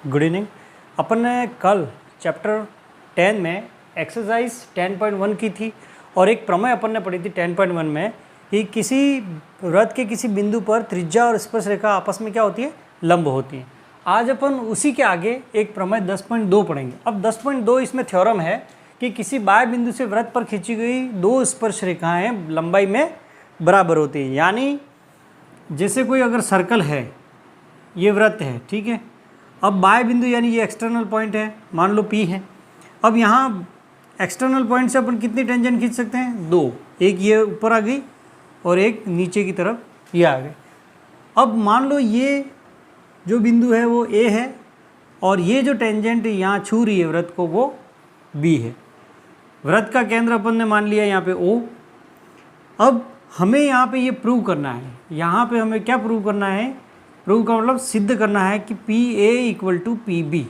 Good evening. अपन ने कल chapter 10 में एक्सरसाइज 10.1 की थी और एक प्रमेय अपन ने पढ़ी थी 10.1 में कि किसी वृत्त के किसी बिंदु पर त्रिज्या और स्पर्श रेखा आपस में क्या होती है, लंब होती है। आज अपन उसी के आगे एक प्रमेय 10.2 पढ़ेंगे। अब 10.2 इसमें थ्योरम है कि किसी बाह्य बिंदु से वृत्त पर खींची गई दो स्पर्श रेखाएं लंबाई में बराबर होती है। यानी जैसे कोई अगर सर्कल है, ये वृत्त है, ठीक है। अब बाह्य बिंदु यानी ये एक्सटर्नल पॉइंट है, मान लो P है। अब यहाँ एक्सटर्नल पॉइंट से अपन कितनी टेंजेंट खींच सकते हैं? दो, एक ये ऊपर आ गई और एक नीचे की तरफ ये आ गई। अब मान लो ये जो बिंदु है वो A है और ये जो टेंजेंट यहाँ छू रही है वृत्त को वो B है। वृत्त का केंद्र अपन ने मान लिया यहाँ पे O। अब हमें यहाँ पे ये प्रूव करना है, यहाँ पे हमें क्या प्रूव करना है? प्रूव का मतलब सिद्ध करना है कि PA equal to PB।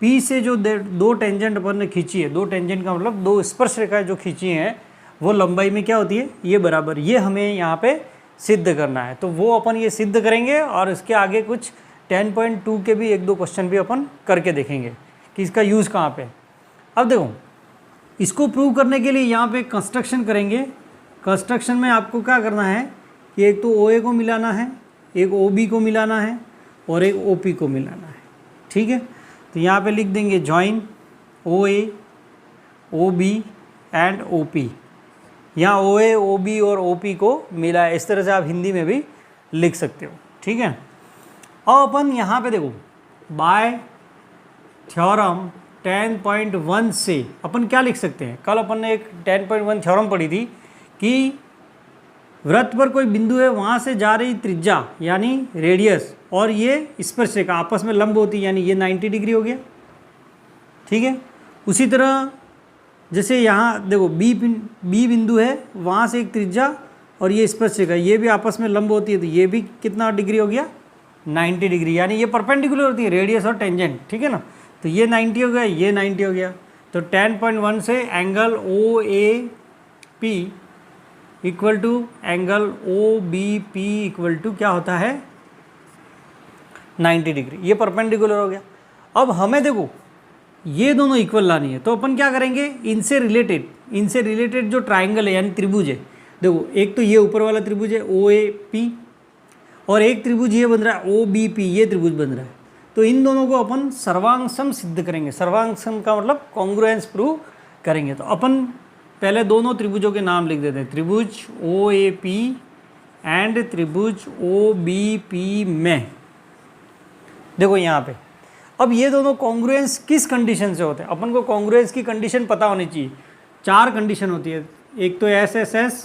P से जो दो टेंजेंट अपन ने खींची है, दो टेंजेंट का मतलब दो स्पर्श रेखाएं जो खींची हैं वो लंबाई में क्या होती है, ये बराबर। ये हमें यहाँ पे सिद्ध करना है, तो वो अपन ये सिद्ध करेंगे और इसके आगे कुछ 10.2 के भी एक दो क्वेश्चन भी अपन करके देखेंगे कि इसका यूज़ कहाँ पे। अब देखो, इसको प्रूव करने के लिए यहाँ पे कंस्ट्रक्शन करेंगे। कंस्ट्रक्शन में आपको क्या करना है कि एक तो OA को मिलाना है, एक OB को मिलाना है और एक OP को मिलाना है, ठीक है। तो यहाँ पे लिख देंगे join OA, OB and OP। यहाँ OA, OB और OP को मिला है, इस तरह से आप हिंदी में भी लिख सकते हो, ठीक है। अब अपन यहाँ पे देखो, बाय थ्योरम 10.1 से अपन क्या लिख सकते हैं? कल अपन ने एक 10.1 थ्योरम पढ़ी थी कि वृत्त पर कोई बिंदु है, वहाँ से जा रही त्रिज्या यानी रेडियस और ये स्पर्श रेखा आपस में लंब होती है, यानी ये 90 डिग्री हो गया, ठीक है। उसी तरह जैसे यहाँ देखो बी बिंदु है, वहाँ से एक त्रिज्या और ये स्पर्श रेखा, ये भी आपस में लंब होती है, तो ये भी कितना डिग्री हो गया? 90 डिग्री। यानी ये परपेंडिकुलर होती है रेडियस और टेंजेंट, ठीक है ना। तो ये 90 हो गया, ये 90 हो गया। तो 10.1 से angle OAP equal to angle OBP equal to क्या होता है? 90 डिग्री। ये परपेंडिकुलर हो गया। अब हमें देखो ये दोनों इक्वल लानी है, तो अपन क्या करेंगे? इनसे रिलेटेड जो ट्राइंगल है यानी त्रिभुज है, देखो एक तो ये ऊपर वाला त्रिभुज है OAP और एक त्रिभुज ये बन रहा है OBP, ये त्रिभुज बन रहा है। तो इन दोनों को अपन सर्वांगसम सिद्ध करेंगे। सर्वांगसम का मतलब कॉन्ग्रुएंस प्रूव करेंगे। तो अपन पहले दोनों त्रिभुजों के नाम लिख देते हैं, त्रिभुज OAP एंड त्रिभुज OBP में। देखो यहाँ पे, अब ये दोनों कॉन्ग्रुएंस किस कंडीशन से होते हैं? अपन को कॉन्ग्रुएंस की कंडीशन पता होनी चाहिए। 4 कंडीशन होती है, एक तो SSS,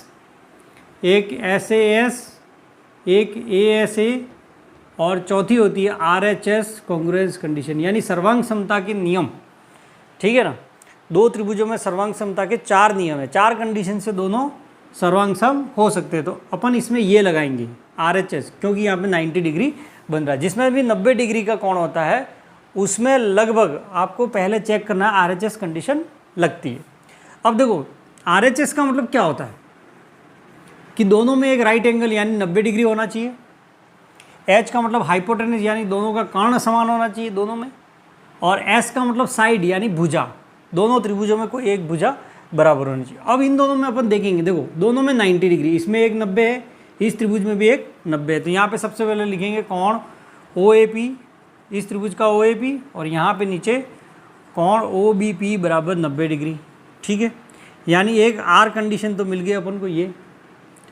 एक SAS, एक ASA और चौथी होती है RHS कॉन्ग्रुएंस कंडीशन यानी सर्वांग समता के नियम, ठीक है ना। दो त्रिभुजों में सर्वांग समता के 4 नियम है, 4 कंडीशन से दोनों सर्वांग सम हो सकते हैं। तो अपन इसमें ये लगाएंगे RHS, क्योंकि यहाँ पे 90 डिग्री बन रहा है। जिसमें भी 90 डिग्री का कोण होता है उसमें लगभग आपको पहले चेक करना है RHS कंडीशन लगती है। अब देखो RHS का मतलब क्या होता है कि दोनों में एक राइट एंगल यानी 90 डिग्री होना चाहिए। H का मतलब हाइपोटेनस यानी दोनों का कर्ण समान होना चाहिए दोनों में। और S का मतलब साइड यानी भुजा, दोनों त्रिभुजों में कोई एक भुजा बराबर होनी चाहिए। अब इन दोनों में अपन देखेंगे, देखो दोनों में 90 डिग्री, इसमें एक 90 है, इस त्रिभुज में भी एक 90 है। तो यहाँ पे सबसे पहले लिखेंगे कोण OAP, इस त्रिभुज का OAP और यहाँ पे नीचे कोण OBP बराबर 90 डिग्री, ठीक है। यानी एक R कंडीशन तो मिल गई अपन को, ये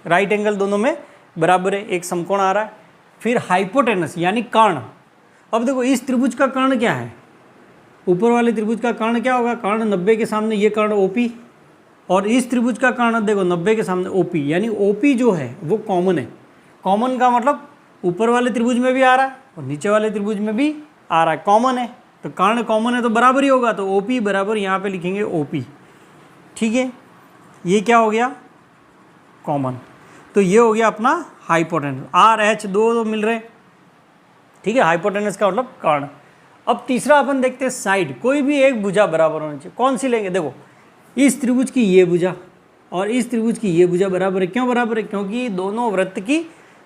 राइट एंगल दोनों में बराबर है, एक समकोण आ रहा है। फिर हाइपोटेनस यानी कर्ण। अब देखो इस त्रिभुज का कर्ण क्या है? ऊपर वाले त्रिभुज का कर्ण क्या होगा? कर्ण 90 के सामने ये कर्ण OP और इस त्रिभुज का कर्ण देखो 90 के सामने OP, यानी OP जो है वो कॉमन है। कॉमन का मतलब ऊपर वाले त्रिभुज में भी आ रहा है और नीचे वाले त्रिभुज में भी आ रहा है, कॉमन है। तो कर्ण कॉमन है तो बराबर ही होगा, तो OP बराबर यहाँ पे लिखेंगे OP, ठीक है। ये क्या हो गया? कॉमन। तो ये हो गया अपना हाइपोटेनस। RH दो मिल रहे, ठीक है। हाइपोटेनस का मतलब कर्ण। अब तीसरा अपन देखते हैं साइड, कोई भी एक भुजा बराबर होनी चाहिए। कौन सी लेंगे? देखो इस त्रिभुज की ये भुजा और इस त्रिभुज की ये भुजा बराबर है। क्यों बराबर है? क्योंकि दोनों वृत्त की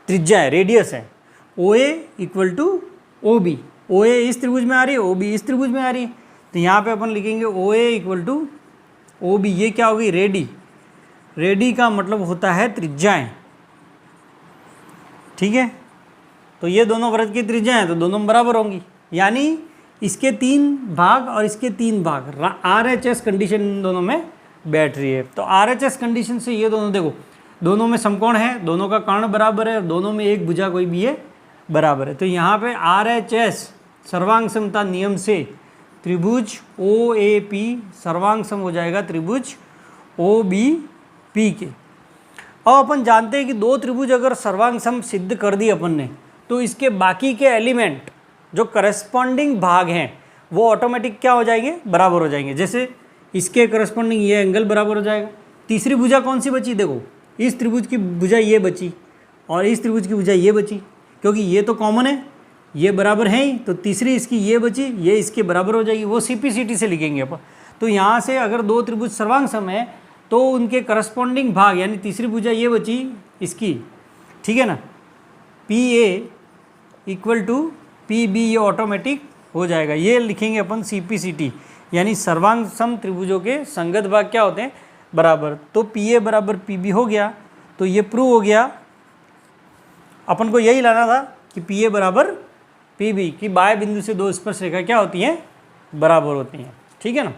त्रिज्या है, रेडियस है। OA इक्वल टू OB ओ ए इस त्रिभुज में आ रही है, ओ बी इस त्रिभुज में आ रही है, तो यहाँ पे अपन लिखेंगे ओ ए इक्वल टू ओ बी। ये क्या होगी? रेडी। रेडी का मतलब होता है त्रिज्याएं, ठीक है। तो ये दोनों वृत्त की त्रिज्याएं हैं तो दोनों बराबर होंगी, यानी इसके 3 भाग और इसके 3 भाग RHS कंडीशन इन दोनों में बैठ रही है। तो RHS कंडीशन से ये दोनों देखो, दोनों में समकोण है, दोनों का कर्ण बराबर है, दोनों में एक भुजा कोई भी है बराबर है। तो यहाँ पे RHS सर्वांग समता नियम से त्रिभुज OAP सर्वांग सम हो जाएगा त्रिभुज OBP के। अब अपन जानते हैं कि दो त्रिभुज अगर सर्वांग सम सिद्ध कर दी अपन ने, तो इसके बाकी के एलिमेंट जो करस्पॉन्डिंग भाग हैं वो ऑटोमेटिक क्या हो जाएंगे? बराबर हो जाएंगे। जैसे इसके करस्पॉन्डिंग ये एंगल बराबर हो जाएगा। तीसरी भुजा कौन सी बची? देखो, इस त्रिभुज की भुजा ये बची और इस त्रिभुज की भुजा ये बची, क्योंकि ये तो कॉमन है, ये बराबर है ही, तो तीसरी इसकी ये बची, ये इसके बराबर हो जाएगी। वो CPCT से लिखेंगे अपन। तो यहाँ से अगर दो त्रिभुज सर्वांग सम है तो उनके करस्पॉन्डिंग भाग, यानी तीसरी भुजा ये बची इसकी, ठीक है ना, PA इक्वल टू PB, ये ऑटोमेटिक हो जाएगा। ये लिखेंगे अपन CPCT, यानी सर्वांग सम त्रिभुजों के संगत भाग क्या होते हैं? बराबर। तो PA बराबर PB हो गया, तो ये प्रूव हो गया। अपन को यही लाना था कि PA बराबर PB, की बाएं बिंदु से दो स्पर्श रेखा क्या होती हैं? बराबर होती हैं, ठीक है ना।